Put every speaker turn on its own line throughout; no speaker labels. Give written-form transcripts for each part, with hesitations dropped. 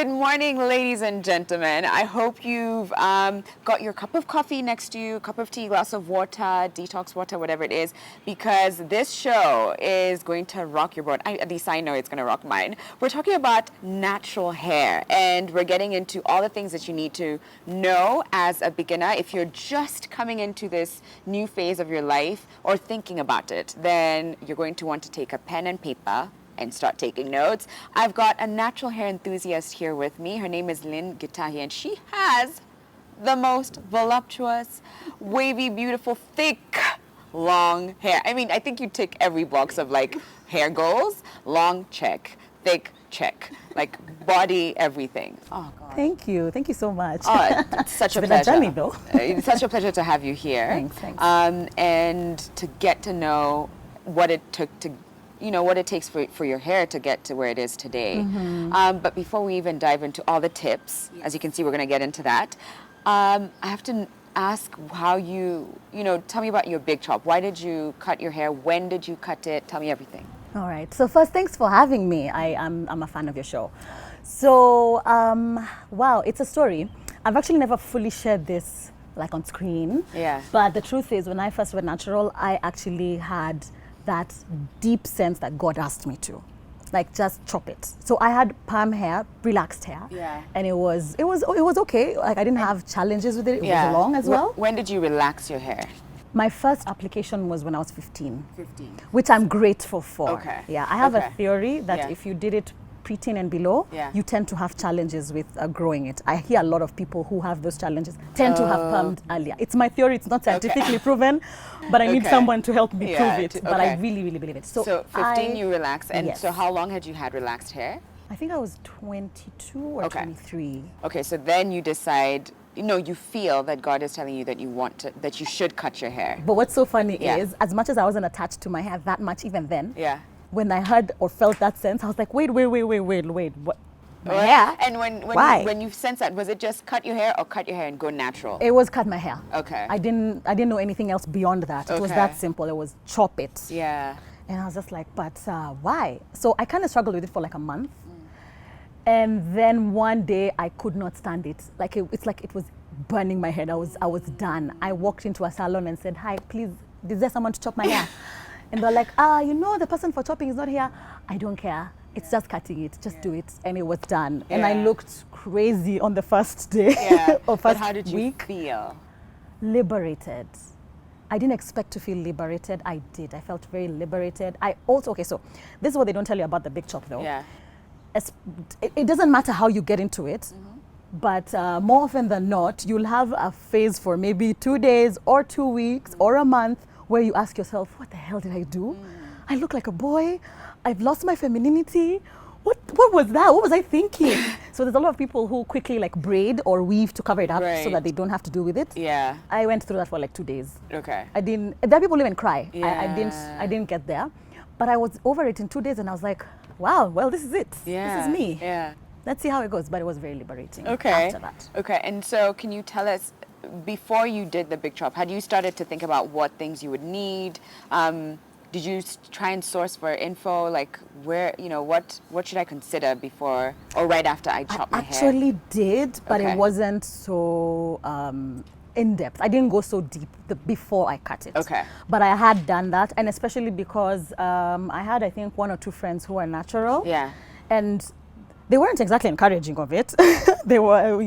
Good morning, ladies and gentlemen. I hope you've got your cup of coffee next to you, cup of tea, glass of water, detox water, whatever it is, because this show is going to rock your boat. At least I know it's going to rock mine. We're talking about natural hair, and we're getting into all the things that you need to know as a beginner. If you're just coming into this new phase of your life or thinking about it, then you're going to want to take a pen and paper and start taking notes. I've got a natural hair enthusiast here with me. Her name is Lynn Gitahi, and she has the most voluptuous, wavy, beautiful, thick, long hair. I mean, I think you tick every box of like hair goals. Long, check. Thick, check. Like body, everything. Oh, God.
Thank you. Thank you so much.
Oh, it's such a
It's been
pleasure.
a journey, though.
It's such a pleasure to have you here.
Thanks.
And to get to know what it took to what it takes for your hair to get to where it is today. Mm-hmm. But before we even dive into all the tips, as you can see, we're going to get into that. I have to ask how tell me about your big chop. Why did you cut your hair? When did you cut it? Tell me everything.
All right. So first, thanks for having me. I'm a fan of your show. So, wow, it's a story. I've actually never fully shared this like on screen.
Yeah.
But the truth is, when I first went natural, I actually had that deep sense that God asked me to, like, just chop it. So I had perm hair, relaxed hair, and it was okay. Like I didn't have challenges with it. It was long as well.
When did you relax your hair?
My first application was when I was 15. Which I'm grateful for.
Okay.
Yeah, I have a theory that if you did it preteen and below, you tend to have challenges with growing it. I hear a lot of people who have those challenges tend to have permed earlier. It's my theory, it's not scientifically proven, but I need someone to help me prove it. But I really, really believe it.
So 15 you relaxed, and so how long had you had relaxed hair?
I think I was 22 or 23.
Okay, so then you decide, you feel that God is telling you that that you should cut your hair.
But what's so funny is, as much as I wasn't attached to my hair that much even then, when I heard or felt that sense, I was like, wait, what? My hair?
And when you sense that, was it just cut your hair or cut your hair and go natural?
It was cut my hair.
Okay.
I didn't know anything else beyond that. It was that simple. It was chop it.
Yeah.
And I was just like, but why? So I kind of struggled with it for like a month. And then one day I could not stand it. It's like it was burning my head. I was done. I walked into a salon and said, hi, please, is there someone to chop my hair? And they're like, the person for chopping is not here. I don't care. It's just cutting it. Just do it. And it was done. Yeah. And I looked crazy on the first day or first
But how did you
week.
feel?
Liberated. I didn't expect to feel liberated. I did. I felt very liberated. So this is what they don't tell you about the big chop though.
Yeah.
It doesn't matter how you get into it. But more often than not, you'll have a phase for maybe 2 days or 2 weeks or a month where you ask yourself, what the hell did I do? I look like a boy. I've lost my femininity. What was that? What was I thinking? So there's a lot of people who quickly like braid or weave to cover it up so that they don't have to deal with it.
Yeah.
I went through that for like 2 days.
Okay.
There are people who even cry.
Yeah.
I didn't get there. But I was over it in 2 days and I was like, wow, well, this is it.
Yeah.
This is me.
Yeah.
Let's see how it goes. But it was very liberating
after
that.
Okay. And so can you tell us, before you did the big chop, had you started to think about what things you would need? Did you try and source for info, like where, what should I consider before or right after I chop my hair?
I actually did, but it wasn't so in depth. I didn't go so deep before I cut it.
Okay.
But I had done that, and especially because I had, I think, 1 or 2 friends who are natural.
Yeah.
And they weren't exactly encouraging of it. They were,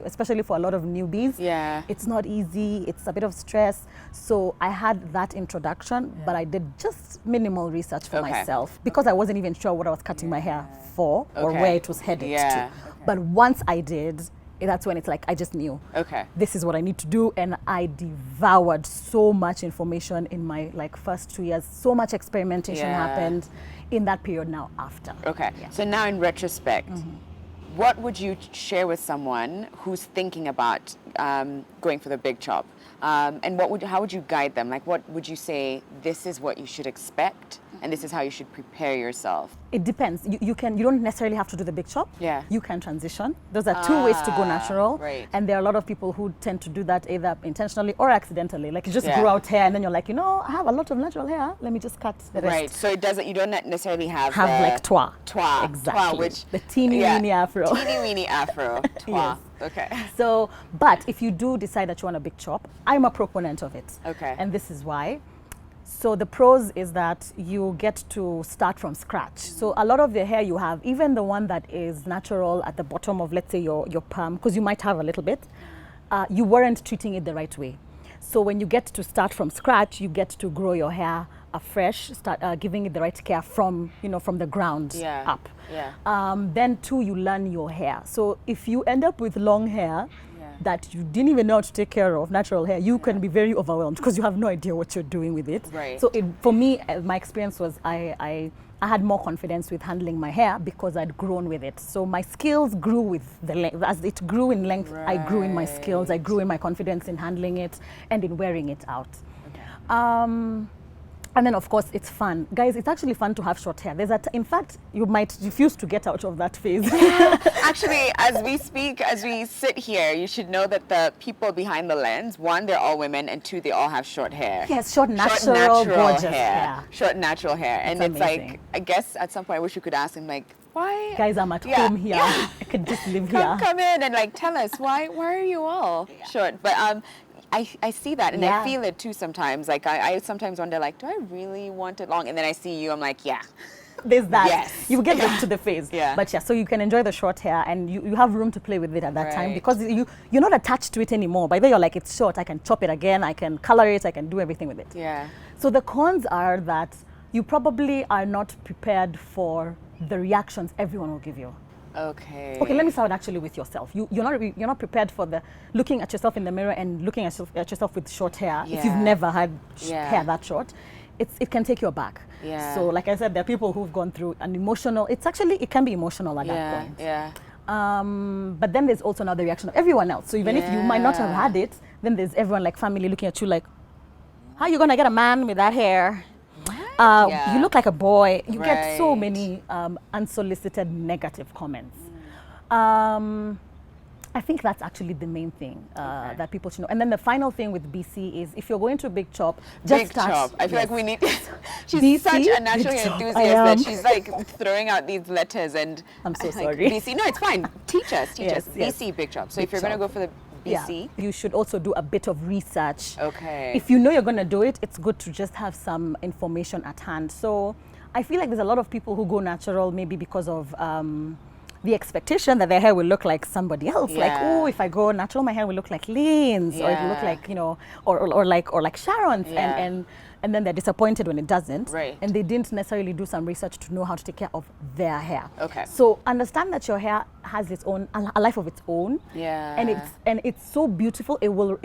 especially for a lot of newbies.
Yeah.
It's not easy. It's a bit of stress. So I had that introduction, but I did just minimal research for myself because I wasn't even sure what I was cutting my hair for or where it was headed to. But once I did, that's when it's like, I just knew.
Okay.
This is what I need to do. And I devoured so much information in my first 2 years. So much experimentation happened in that period now after.
Okay. Yeah. So now in retrospect, what would you share with someone who's thinking about going for the big chop, and how would you guide them? Like, what would you say? This is what you should expect, and this is how you should prepare yourself.
It depends. You don't necessarily have to do the big chop.
Yeah.
You can transition. Those are two ways to go natural.
Right.
And there are a lot of people who tend to do that either intentionally or accidentally. Like you just
Yeah.
grow out hair and then you're like, I have a lot of natural hair. Let me just cut the rest.
Right. So you don't necessarily have
Like twa.
Twa.
Exactly.
Twa, which
the teeny weeny afro.
Teeny weeny afro. Twa.
Yes.
Okay.
So, but if you do decide that you want a big chop, I'm a proponent of it.
Okay.
And this is why. So the pros is that you get to start from scratch. So a lot of the hair you have, even the one that is natural at the bottom of, let's say, your perm, because you might have a little bit, you weren't treating it the right way. So when you get to start from scratch, you get to grow your hair afresh, start giving it the right care from the ground up.
Yeah.
Then too, you learn your hair. So if you end up with long hair, that you didn't even know how to take care of, natural hair, you can be very overwhelmed because you have no idea what you're doing with it.
Right.
So for me, my experience was I had more confidence with handling my hair because I'd grown with it. So my skills grew with the length. As it grew in length, I grew in my skills, I grew in my confidence in handling it and in wearing it out. Okay. And then, of course, it's fun. Guys, it's actually fun to have short hair. In fact, you might refuse to get out of that phase.
Actually, as we sit here, you should know that the people behind the lens, one, they're all women, and two, they all have short hair.
Yes, short natural gorgeous hair.
Short natural hair. And it's
amazing.
Like, I guess at some point I wish you could ask him, like, why?
Guys, I'm at home here. I could just live here.
Come in and like tell us why are you all short? But I see that and I feel it too sometimes. Like I sometimes wonder, like, do I really want it long? And then I see you, I'm like, yeah.
There's that.
Yes.
You get to the phase.
Yeah.
But so you can enjoy the short hair and you have room to play with it at that time because you're not attached to it anymore. By the way, you're like, it's short, I can chop it again, I can color it, I can do everything with it.
Yeah.
So the cons are that you probably are not prepared for the reactions everyone will give you.
Okay.
Okay, let me start actually with yourself. You're not prepared for the looking at yourself in the mirror and looking at yourself with short hair. If you've never had hair that short, it can take you aback.
Yeah.
So like I said, there are people who've gone through an emotional. It can be emotional at that point.
Yeah.
But then there's also another reaction of everyone else. So even if you might not have had it, then there's everyone like family looking at you like, how are you gonna get a man with that hair? You look like a boy. You get so many unsolicited negative comments. I think that's actually the main thing that people should know. And then the final thing with BC is if you're going to a big chop, just
big
start.
Chop. I feel like we need. She's
BC,
such a natural enthusiast that she's like throwing out these letters and.
I'm so
like,
sorry.
BC, no, it's fine. Teach us.
Yes.
BC big chop. So if you're going to go for the BC,
you should also do a bit of research.
Okay.
If you know you're going to do it, it's good to just have some information at hand. So I feel like there's a lot of people who go natural maybe because of the expectation that their hair will look like somebody else. Like, oh, if I go natural, my hair will look like Lynn's, or it will look like, or like Sharon's, and then they're disappointed when it doesn't.
Right.
And they didn't necessarily do some research to know how to take care of their hair.
Okay.
So understand that your hair has its own a life of its own.
Yeah.
And it's so beautiful. It will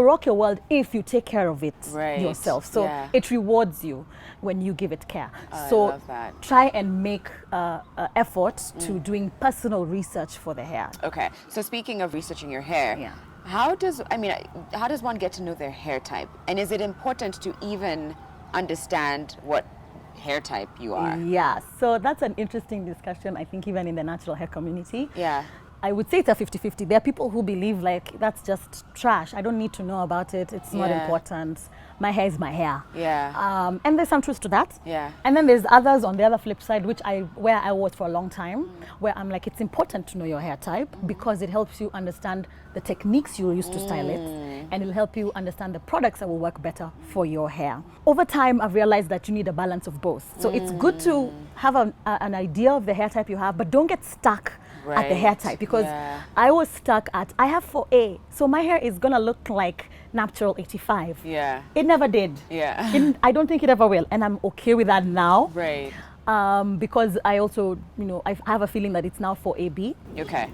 rock your world if you take care of it yourself. So it rewards you when you give it care. So
I love that.
Try and make effort to doing personal research for the hair.
Okay. So speaking of researching your hair, how does one get to know their hair type? And is it important to even understand what hair type you are?
Yeah, so that's an interesting discussion, I think, even in the natural hair community.
Yeah.
I would say it's a 50-50. There are people who believe like that's just trash. I don't need to know about it. It's not important. My hair is my hair.
Yeah.
And there's some truth to that.
Yeah.
And then there's others on the other flip side, where I was for a long time, where I'm like, it's important to know your hair type because it helps you understand the techniques you use to style it, and it'll help you understand the products that will work better for your hair. Over time, I've realized that you need a balance of both. So it's good to have an idea of the hair type you have, but don't get stuck at the hair type, because I was stuck at, I have 4A, so my hair is gonna look like natural 85.
Yeah.
It never did.
Yeah.
I don't think it ever will, and I'm okay with that now.
Right.
Because I also, I have a feeling that it's now 4AB.
Okay.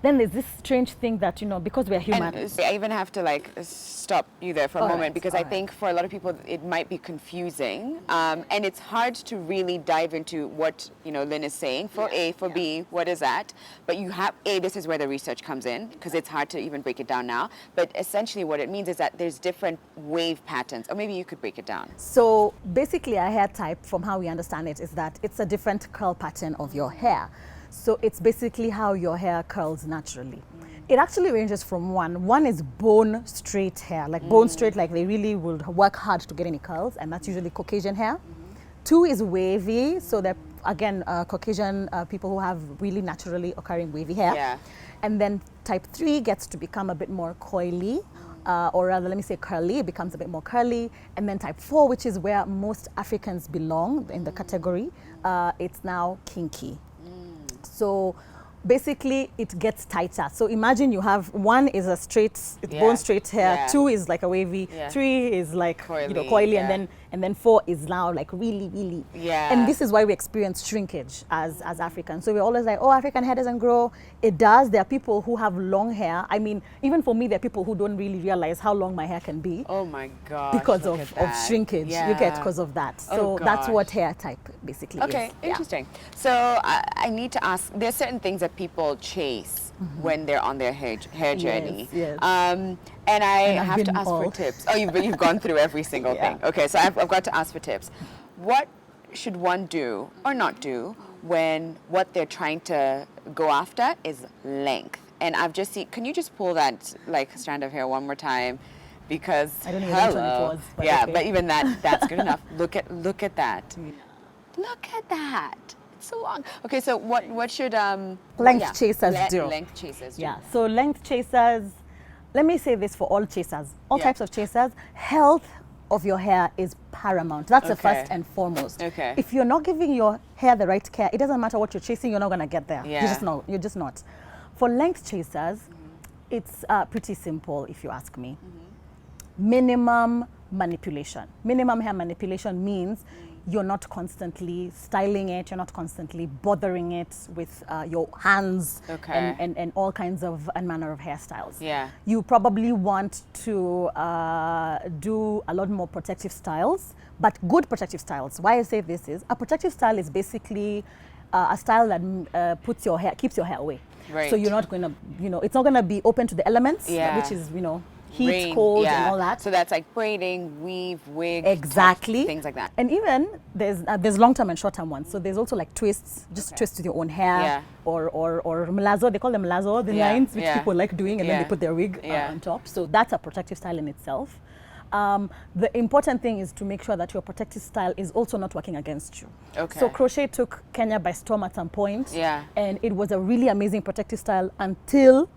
then there's this strange thing that, because we're human.
And I even have to like stop you there for a moment because I think for a lot of people it might be confusing, and it's hard to really dive into what Lynn is saying. For A, for B, what is that? But you have this is where the research comes in because it's hard to even break it down now. But essentially, what it means is that there's different wave patterns, or maybe you could break it down.
So basically, a hair type, from how we understand it, is that it's a different curl pattern of your hair. So it's basically how your hair curls naturally. It actually ranges from one is bone straight hair, like bone straight, like they really would work hard to get any curls, and that's usually Caucasian hair. 2 is wavy, so they're again Caucasian people who have really naturally occurring wavy hair.
Yeah.
And then type 3 gets to become a bit more coily, or rather let me say curly, it becomes a bit more curly. And then type 4, which is where most Africans belong in the category, it's now kinky. So basically it gets tighter. So imagine you have 1 is a straight, it's bone straight hair, 2 is like a wavy, 3 is like coily, and then 4 is now like really. And this is why we experience shrinkage as Africans. So we're always like, oh, African hair doesn't grow. It does. There are people who have long hair. I mean, even for me, there are people who don't really realize how long my hair can be.
Oh my gosh.
Because of shrinkage. You get because of that. So that's what hair type basically is.
Okay, interesting. So I need to ask, there's certain things that people chase when they're on their hair journey.
Yes.
And I have to ask for tips. Oh, you've gone through every single thing. Okay, so I've got to ask for tips. What should one do or not do when what they're trying to go after is length? And I've just seen, can you just pull that like strand of hair one more time? Because
I don't even know which one it was. But okay.
But even that's good enough. Look at that. Look at that. It's so long. Okay, so what should
length chasers do?
Length chasers do.
Yeah. So length chasers, let me say this for all chasers, all types of chasers, health of your hair is paramount. That's the first and foremost.
Okay.
If you're not giving your hair the right care, it doesn't matter what you're chasing, you're not going to get there.
Yeah.
You're just not. For length chasers, it's pretty simple if you ask me. Minimum manipulation. Minimum hair manipulation means you're not constantly styling it, you're not constantly bothering it with your hands and all kinds of and manner of hairstyles.
Yeah.
You probably want to do a lot more protective styles, but good protective styles. Why I say this is, a protective style is basically a style that keeps your hair away.
Right.
So you're not going to, it's not going to be open to the elements, which is, heat,
rain,
cold, and all that.
So that's like braiding, weave, wig,
exactly,
things like that.
And even there's long-term and short-term ones. So there's also like twists, just twist with your own hair, or melazo. They call them melazo, the lines which people like doing, and then they put their wig on top. So that's a protective style in itself. The important thing is to make sure that your protective style is also not working against you.
Okay.
So crochet took Kenya by storm at some point, and it was a really amazing protective style until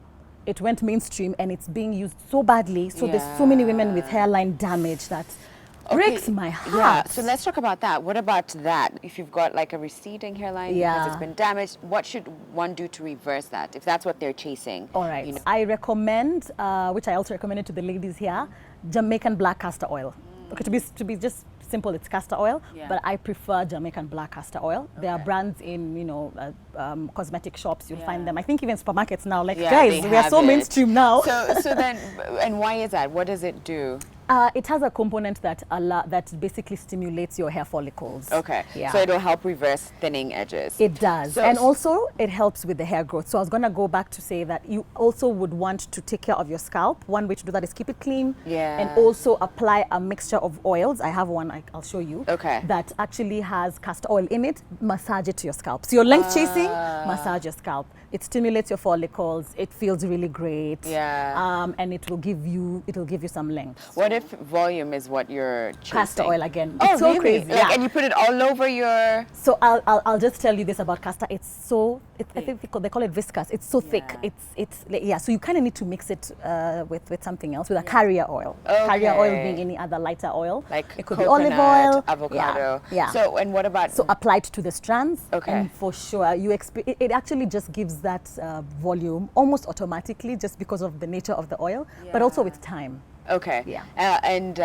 it went mainstream, and it's being used so badly. So there's so many women with hairline damage that breaks my heart.
Yeah, so let's talk about that. What about that? If you've got like a receding hairline because it's been damaged, what should one do to reverse that if that's what they're chasing?
All right. I recommend, which I also recommended to the ladies here, Jamaican black castor oil. Okay, to be just simple, it's castor oil, but I prefer Jamaican black castor oil. There are brands in, cosmetic shops, you'll find them. I think even supermarkets now, like guys, we are so mainstream now.
So then, and why is that? What does it do?
It has a component that basically stimulates your hair follicles.
Okay. So it'll help reverse thinning edges.
It does. And also it helps with the hair growth. So I was going to go back to say that you also would want to take care of your scalp. One way to do that is keep it clean. And also apply a mixture of oils. I have one, I'll show you. That actually has castor oil in it. Massage it to your scalp. So you're length chasing, massage your scalp. It stimulates your follicles. It feels really great. And it will give you some length.
What if volume is what you're chasing?
Castor oil again.
Oh,
it's so
really?
crazy.
And you put it all over your...
So I'll just tell you this about castor. It's so, I think they call it viscous. It's so thick. So you kind of need to mix it with something else, with a carrier oil. Carrier oil being any other lighter oil.
Like
it could
coconut,
be olive oil,
avocado. So, and what about...
So applied to the strands. And for sure, it actually just gives that volume almost automatically just because of the nature of the oil, but also with time.
Okay.
Yeah.
And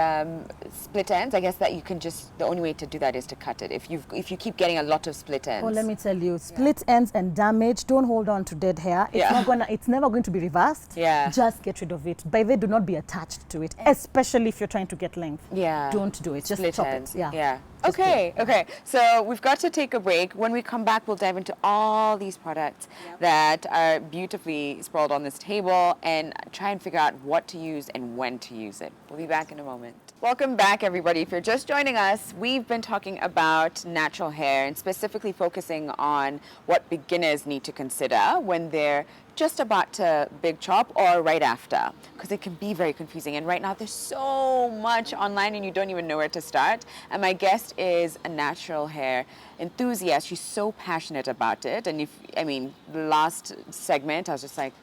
split ends, I guess that you can just, the only way to do that is to cut it. If you keep getting a lot of split ends.
Oh, let me tell you, split ends and damage, don't hold on to dead hair. It's never going to be reversed.
Yeah.
Just get rid of it. By the way, do not be attached to it, especially if you're trying to get length.
Yeah.
Don't do it. Just
Split
chop
ends.
it. Yeah.
Yeah.
Just
Okay. Okay. So we've got to take a break. When we come back, we'll dive into all these products that are beautifully sprawled on this table and try and figure out what to use and when to use it. We'll be back in a moment. Welcome back, everybody. If you're just joining us, we've been talking about natural hair and specifically focusing on what beginners need to consider when they're just about to big chop or right after, because it can be very confusing. And right now there's so much online and you don't even know where to start. And my guest is a natural hair enthusiast. She's so passionate about it. And the last segment, I was just like,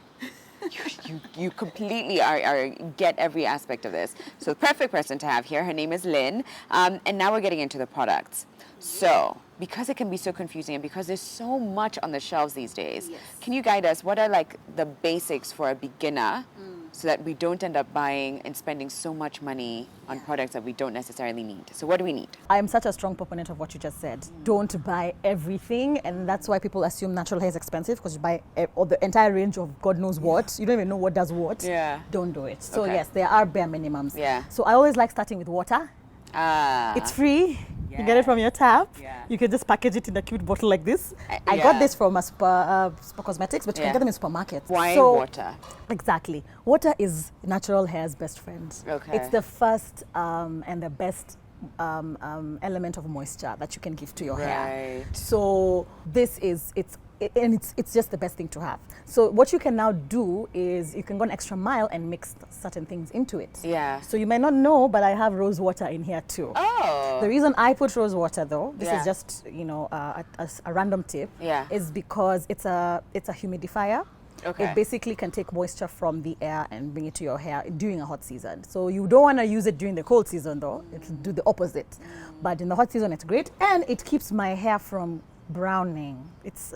you completely are get every aspect of this. So the perfect person to have here. Her name is Lynn. And now we're getting into the products. So, because it can be so confusing and because there's so much on the shelves these days, can you guide us? What are like the basics for a beginner so that we don't end up buying and spending so much money on products that we don't necessarily need? So what do we need?
I am such a strong proponent of what you just said. Don't buy everything, and that's why people assume natural hair is expensive, because you buy the entire range of God knows what. You don't even know what does what.
Yeah.
Don't do it. So
Okay.
yes, there are bare minimums.
Yeah.
So I always like starting with water. It's free. You get it from your tap.
Yeah.
You can just package it in a cute bottle like this. I
yeah.
got this from a Spa Cosmetics, but you
Yeah.
can get them in supermarkets.
Why
So-
water?
Exactly. Water is natural hair's best friend.
Okay.
It's the first and the best element of moisture that you can give to your hair.
Right.
So this is, it's just the best thing to have. So what you can now do is you can go an extra mile and mix certain things into it.
Yeah.
So you might not know, but I have rose water in here too.
Oh.
The reason I put rose water, though, this
Yeah.
is just a random tip,
Yeah.
is because it's a humidifier.
Okay.
It basically can take moisture from the air and bring it to your hair during a hot season. So you don't want to use it during the cold season, though. It'll do the opposite. But in the hot season, it's great, and it keeps my hair from browning.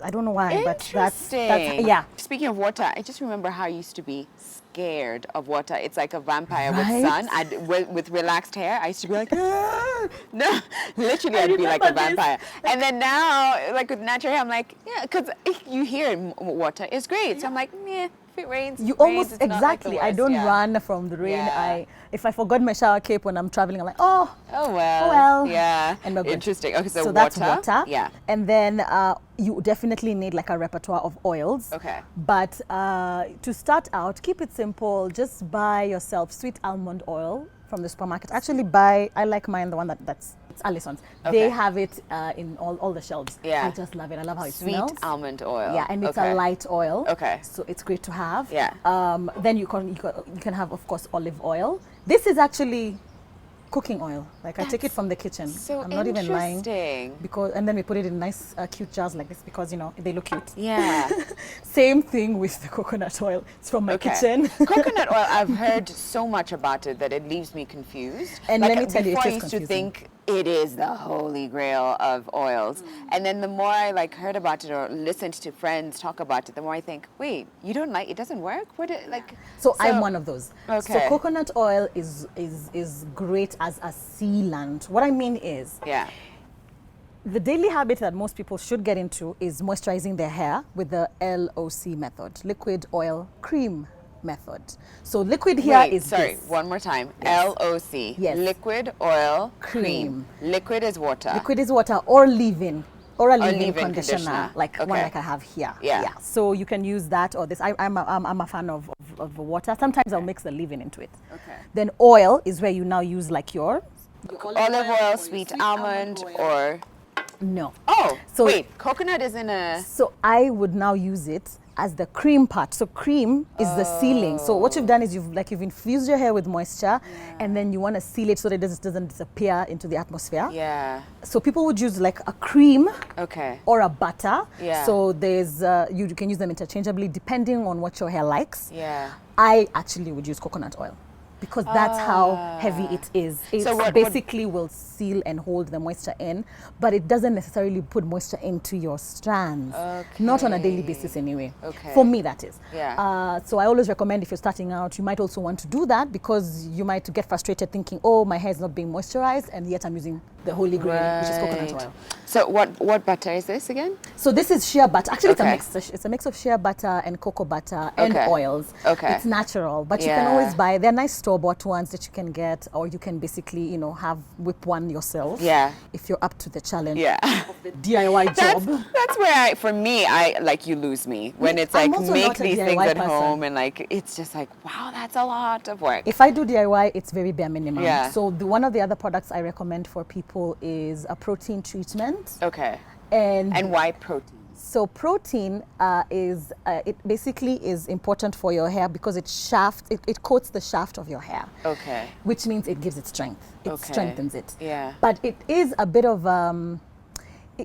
I don't know why, but that's yeah.
Speaking of water, I just remember how I used to be scared of water. It's like a vampire
Right?
with sun. With relaxed hair, I used to be like, "Ah!" No, literally, I'd be like a
remember this.
vampire. And then now, like with natural hair, I'm like, yeah, because you hear water is great. So I'm like, yeah, if it rains,
You
it rains,
almost
it's not like the
exactly. I
worst.
don't
Yeah.
run from the rain.
Yeah.
If I forgot my shower cape when I'm traveling, I'm like, oh
well.
well.
Yeah.
And we're good.
Interesting. Okay, so,
that's water.
Yeah.
And then you definitely need like a repertoire of oils.
Okay.
But to start out, keep it simple. Just buy yourself sweet almond oil from the supermarket. Actually, I like mine, the one that's it's Allison's.
Okay.
They have it in all the shelves.
Yeah.
I just love it. I love how it
Sweet
smells.
almond oil.
Yeah, and it's
Okay.
a light oil.
Okay.
So it's great to have.
Yeah.
Then you can have, of course, olive oil. This is actually cooking oil. Like I take it from the kitchen.
So
I'm not even lying.
interesting.
And then we put it in nice cute jars like this because they look cute.
Yeah.
Same thing with the coconut oil. It's from my kitchen.
Coconut oil, I've heard so much about it that it leaves me confused.
And
like,
let me tell you, it
before I
is
used to
confusing.
think it is the holy grail of oils. And then the more I heard about it or listened to friends talk about it, the more I think, wait, you don't like it? Doesn't work?
So I'm one of those.
Okay.
So coconut oil is great as a sealant. What I mean is,
yeah.
the daily habit that most people should get into is moisturizing their hair with the LOC method, liquid oil cream method. So liquid here
Wait,
is
sorry,
this.
one more time.
Yes.
LOC.
Yes.
Liquid oil cream.
Cream.
Liquid is water.
Liquid is water or leave-in. Or a leave-in
leave-in
conditioner,
conditioner.
like one
Okay.
like I have here.
Yeah.
So you can use that or this. I'm a fan of water. Sometimes I'll mix the leave-in into it.
Okay.
Then oil is where you now use like your
Olive oil, sweet almond, or...
no.
Oh,
So-
wait, coconut is in a...
So I would now use it as the cream part. So cream is the sealing. So what you've done is you've infused your hair with moisture, and then you want to seal it so that it doesn't disappear into the atmosphere.
Yeah.
So people would use like a cream
Okay.
or a butter.
Yeah.
So there's you can use them interchangeably depending on what your hair likes.
Yeah.
I actually would use coconut oil. because that's how heavy it is. It
So what-
basically will seal and hold the moisture in, but it doesn't necessarily put moisture into your strands. Not on a daily basis anyway.
Okay.
For me, that is.
Yeah.
So I always recommend if you're starting out, you might also want to do that because you might get frustrated thinking, oh, my hair is not being moisturized, and yet I'm using the holy grail, which is coconut oil.
So what butter is this again?
So this is shea butter. Actually,
Okay.
it's a mix of shea butter and cocoa butter and
Okay.
oils.
Okay.
It's natural, but you can
Yeah.
always buy. They're nice store-bought ones that you can get, or you can basically, whip one yourself.
Yeah.
If you're up to the challenge.
Yeah.
The DIY job.
That's where for me, you lose me when it's
I'm
like
also
make
not a
these
DIY
things at
person.
home and like it's just like wow, that's a lot of work.
If I do DIY, it's very bare minimum.
Yeah.
So one of the other products I recommend for people is a protein treatment.
Okay.
And
why protein?
so protein it basically is important for your hair because it coats the shaft of your hair.
Okay.
Which means it gives it strength. It
Okay.
strengthens it.
Yeah.
But it is a bit of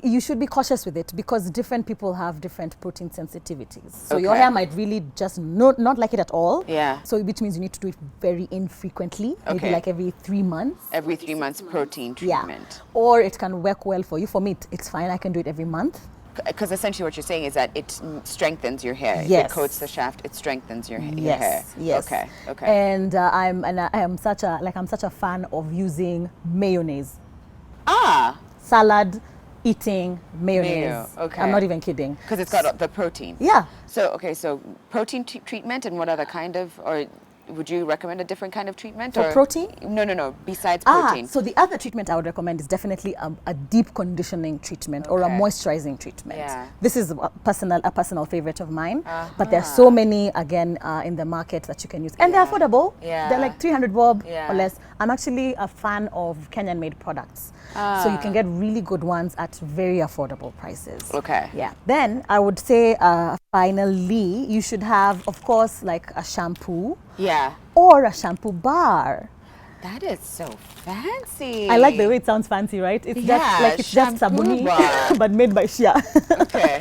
you should be cautious with it because different people have different protein sensitivities. So your
Okay.
hair might really just not like it at all.
Yeah.
So which means you need to do it very infrequently, maybe
Okay.
like every 3 months.
Every 3 months protein
Yeah.
treatment.
Or it can work well for you. For me, it's fine. I can do it every month.
Because essentially what you're saying is that it strengthens your hair.
Yes.
It coats the shaft. It strengthens your hair.
Yes.
Okay. Okay.
And I am such a fan of using mayonnaise. Salad, eating mayonnaise.
Mayo, okay.
I'm not even kidding.
Because it's got the protein.
Yeah.
So protein treatment and what other kind of, or would you recommend a different kind of treatment?
For protein?
No. Besides protein.
So the other treatment I would recommend is definitely a deep conditioning treatment or a
Okay.
moisturizing treatment.
Yeah.
This is a personal favorite of mine. But there's so many again in the market that you can use, and they're affordable.
Yeah.
They're like 300 bob
Yeah.
or less. I'm actually a fan of Kenyan-made products, so you can get really good ones at very affordable prices.
Okay.
Yeah. Then I would say finally you should have, of course, like a shampoo.
Yeah.
Or a shampoo bar.
That is so fancy.
I like the way it sounds fancy, right? It's
Yeah,
just like it's just
shampoo
sabuni,
bar.
but made by shea.
Okay.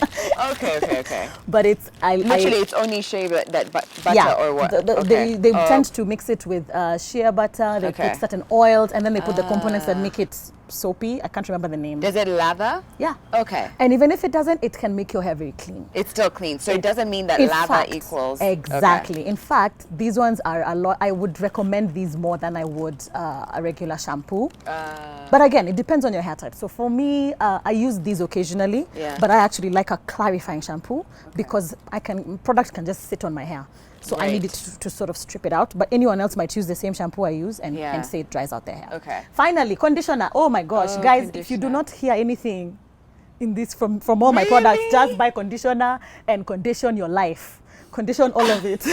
But it's
Literally, it's only shea butter
yeah,
or what?
they tend to mix it with shea butter. They
Okay.
put certain oils, and then they put the components that make it soapy. I can't remember the name.
Does it lather?
Yeah.
Okay.
And even if it doesn't, it can make your hair very clean.
It's still clean, so it doesn't mean that
In
lather
fact,
equals
exactly.
Okay.
In fact, these ones are a lot. I would recommend these more than I would a regular shampoo. But again, it depends on your hair type. So for me, I use these occasionally.
Yeah.
But I actually like a clarifying shampoo because product can just sit on my hair. So I need
Right.
it to sort of strip it out. But anyone else might use the same shampoo I use and
Yeah.
say it dries out their hair.
Okay.
Finally, conditioner. Oh my gosh,
Oh,
guys! If you do
conditioner.
not hear anything in this from all my products,
Really?
just buy conditioner and condition your life. Condition all of it.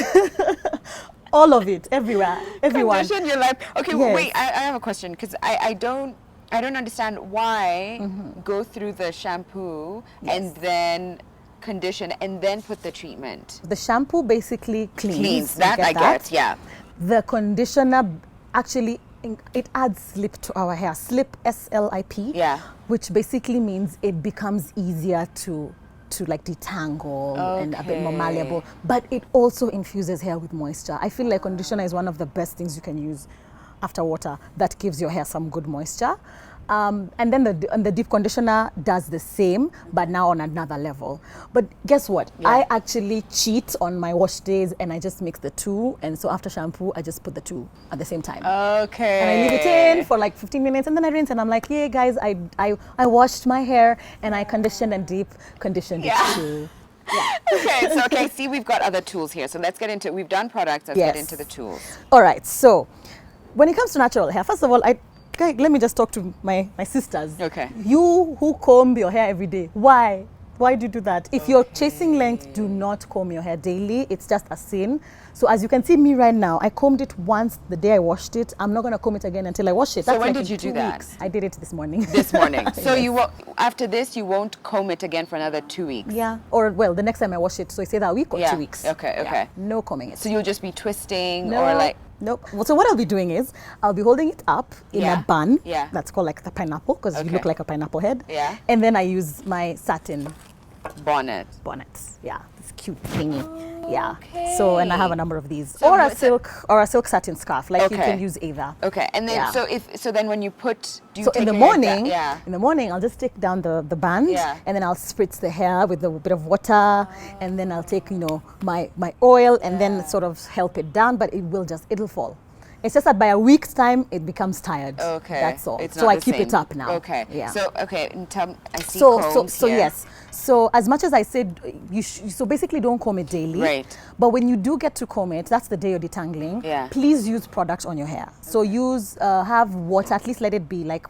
All of it, everywhere, everyone.
Condition your life. Okay,
Yes.
wait. I have a question because I don't understand why go through the shampoo and then condition and then put the treatment.
The shampoo basically cleans. You
That I get. Yeah.
The conditioner actually it adds slip to our hair. Slip, S-L-I-P.
Yeah.
Which basically means it becomes easier to like detangle and a bit more
Okay.
malleable. But it also infuses hair with moisture. I feel like conditioner is one of the best things you can use after water that gives your hair some good moisture. And then the deep conditioner does the same, but now on another level. But guess what?
Yeah.
I actually cheat on my wash days and I just mix the two. And so after shampoo, I just put the two at the same time.
Okay.
And I leave it in for like 15 minutes and then I rinse and I'm like, yeah, guys, I washed my hair and I conditioned and deep conditioned
Yeah.
it too.
Okay, see, we've got other tools here. So let's get into, we've done products, let's get
Yes.
into the tools.
All right, so when it comes to natural hair, first of all, let me just talk to my sisters.
Okay.
You who comb your hair every day, why? Why do you do that? If you're chasing length, do not comb your hair daily. It's just a sin. So as you can see me right now, I combed it once the day I washed it. I'm not going to comb it again until I wash it.
So
That's
when
like
did
in
you do
2
that?
weeks. I did it this morning.
This morning. So
Yes.
you will, after this, you won't comb it again for another 2 weeks.
Yeah. Or, well, the next time I wash it. So it's either a week or
Yeah.
2 weeks.
Okay,
Yeah.
okay.
No combing it.
So you'll just be twisting
No,
or like,
nope. Well, so what I'll be doing is I'll be holding it up in
Yeah.
a bun.
Yeah.
That's called like the pineapple because you
Okay.
look like a pineapple head.
Yeah.
And then I use my satin Bonnets. Yeah, this cute thingy. Yeah.
Okay.
So, and I have a number of these,
So
or a
what's
silk satin scarf. Like you
Okay.
can use either.
Okay, and then
Yeah.
so then when you put, do you
So
take
in the
your hair down?
morning,
Yeah.
in the morning, I'll just take down the band,
Yeah.
and then I'll spritz the hair with a bit of water, and then I'll take my oil, and then sort of help it down. But it'll fall. It's just that by a week's time, it becomes tired.
Okay.
That's all.
It's
So
not
I
the
keep it
same.
up now.
Okay.
Yeah.
So and I see
So
combs here.
yes. So as much as I said, so basically don't comb it daily.
Right.
But when you do get to comb it, that's the day you're detangling.
Yeah.
Please use products on your hair. So have water. At least let it be like.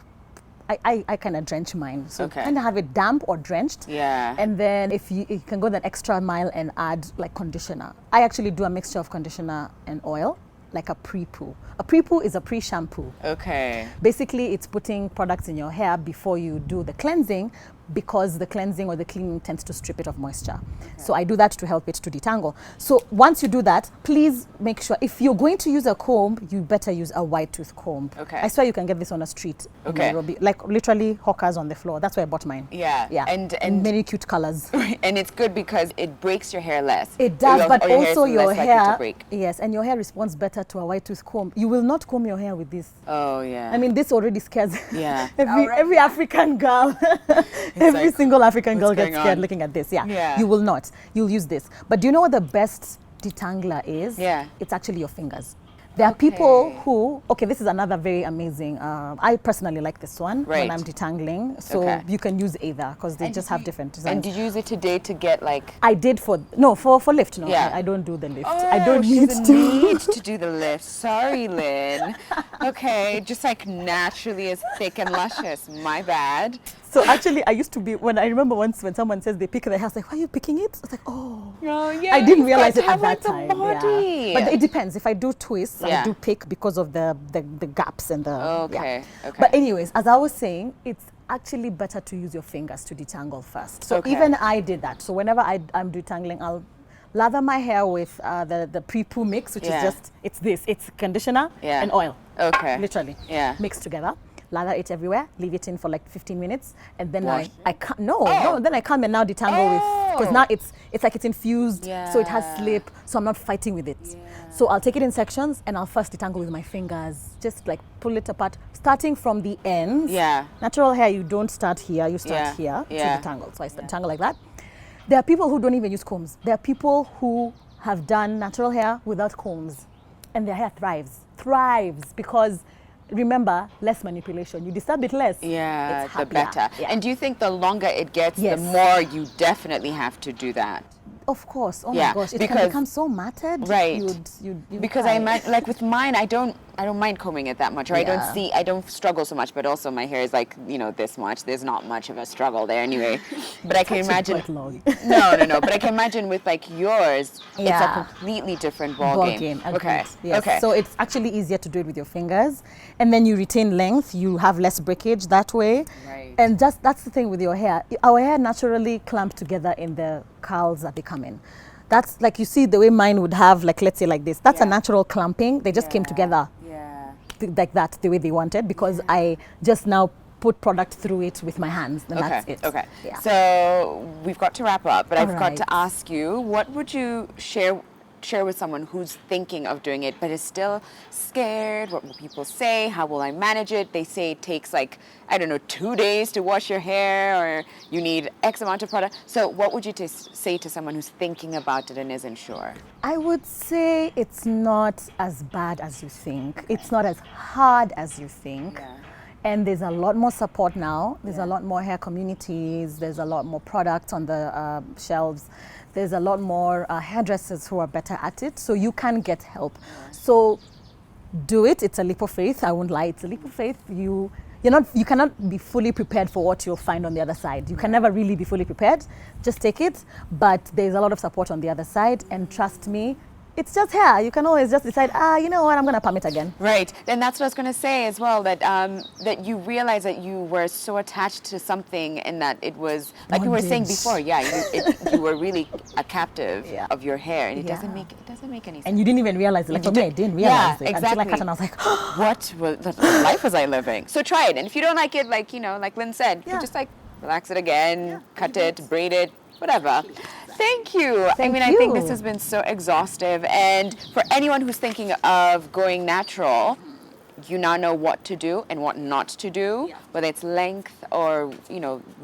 I kind of drench mine. So
Okay.
kind of have it damp or drenched.
Yeah.
And then if you can go that extra mile and add like conditioner. I actually do a mixture of conditioner and oil, like a pre-poo. A pre-poo is a pre-shampoo.
Okay.
Basically, it's putting products in your hair before you do the cleansing, because the cleansing or the cleaning tends to strip it of moisture. So I do that to help it to detangle. So once you do that, please make sure, if you're going to use a comb, you better use a wide tooth comb.
Okay.
I swear you can get this on a street in
Okay.
Nairobi, like literally hawkers on the floor. That's where I bought mine.
Yeah.
Yeah.
And
in many cute colors.
and it's good because it breaks your hair less.
It does, but
or your
also
hair is
your
less likely to
hair,
break.
yes, and your hair responds better to a wide tooth comb. You will not comb your hair with this.
Oh yeah.
I mean, this already scares
Yeah.
every African girl. Every
like,
single African girl
what's
gets
going
scared
on?
looking at this. Yeah.
Yeah.
You will not. You'll use this. But do you know what the best detangler is?
Yeah.
It's actually your fingers. There are people
Okay.
who, this is another very amazing, I personally like this one
Right.
when I'm detangling. So
Okay.
you can use either because they
And
just
did
have
you-
different
And
designs.
did you use it today to get like?
I did for lift. No,
Yeah.
I don't do the lift.
Oh,
I don't
she
need
doesn't
to.
need to do the lift. Sorry, Lynn. Okay, just like naturally as thick and luscious. My bad.
So actually, I used to be, when I remember once when someone says they pick their hair, I was like, why are you picking it? I was like, oh.
Oh yeah.
I didn't
you've
realize
got
it
to
at
have, like,
that time.
The body.
Yeah. But it depends. If I do twists,
Yeah.
I do pick because of the gaps and the.
Okay,
Yeah.
okay.
But anyways, as I was saying, it's actually better to use your fingers to detangle first. So
Okay.
even I did that. So whenever I'm detangling, I'll lather my hair with the pre-poo mix, which
Yeah.
is it's conditioner
Yeah.
and oil.
Okay.
Literally.
Yeah.
Mixed together. Lather it everywhere, leave it in for like 15 minutes, and then
Wash.
I can't, then I come and now detangle with, because now it's like it's infused, so it has
Yeah.
slip, so I'm not fighting with it. So I'll take it in sections and I'll first detangle with my fingers, just like pull it apart, starting from the ends.
Yeah.
Natural hair, you don't start here, you start
Yeah.
here
Yeah.
to detangle. So I detangle like that. There are people who don't even use combs. There are people who have done natural hair without combs, and their hair thrives because, remember, less manipulation. You disturb it less.
Yeah,
it's
the
happier.
better.
Yeah.
And do you think the longer it gets,
Yes.
the more you definitely have to do that?
Of course. Oh
Yeah,
my gosh, it
because-
can become so matted.
Right.
You'd
Because
cry.
I imagine, like with mine, I don't mind combing it that much, or
Yeah.
I don't struggle so much, but also my hair is like, this much. There's not much of a struggle there anyway. But I can
Actually
imagine.
quite long.
No. But I can imagine with like yours, it's a
Yeah.
completely different
Ball
ball game.
game.
Okay.
Agreed. Yes.
Okay.
So it's actually easier to do it with your fingers, and then you retain length. You have less breakage that way.
Right.
And that's the thing with your hair. Our hair naturally clamp together in the curls that they come in. That's like, you see the way mine would have, like, let's say like this. That's a
Yeah.
natural clamping. They just came together
Yeah.
like that, the way they wanted, because I just now put product through it with my hands, and that's it.
Okay.
Yeah.
So we've got to wrap up, but I've got
Alright.
to ask you, what would you share with someone who's thinking of doing it but is still scared? What will people say? How will I manage it? They say it takes 2 days to wash your hair, or you need X amount of product. So what would you say to someone who's thinking about it and isn't sure?
I would say it's not as bad as you think. It's not as hard as you think.
Yeah.
And there's a lot more support now. There's a lot more hair communities. There's a lot more products on the shelves. There's a lot more hairdressers who are better at it. So you can get help. So do it. It's a leap of faith. I won't lie. It's a leap of faith. You cannot be fully prepared for what you'll find on the other side. You can never really be fully prepared. Just take it. But there's a lot of support on the other side. And trust me, it's just hair. You can always just decide, you know what, I'm going to palm it again.
Right, and that's what I was going to say as well, that that you realize that you were so attached to something, and that it was, like we were saying
Bondage.
before, you were really a captive
Yeah.
of your hair, and it
Yeah.
doesn't make any sense.
And you didn't even realize it. Like
You
for me, I
did-
didn't
yeah,
realize it until I
exactly.
cut, and I was like,
what life was I living? So try it, and if you don't like it, like Lynn said, you
Yeah.
just relax it again, cut it, braid it, whatever. Thank you.
Thank
I think this
you.
has been so exhaustive. And for anyone who's thinking of going natural, you now know what to do and what not to do, whether it's length or,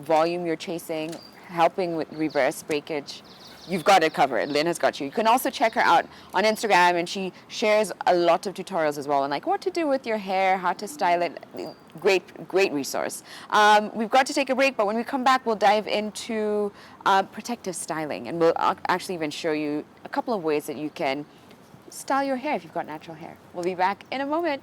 volume you're chasing, helping with reverse breakage. You've got it covered. Lynn has got you. You can also check her out on Instagram, and she shares a lot of tutorials as well on like what to do with your hair, how to style it. Great resource. We've got to take a break, but when we come back, we'll dive into protective styling, and we'll actually even show you a couple of ways that you can style your hair if you've got natural hair. We'll be back in a moment.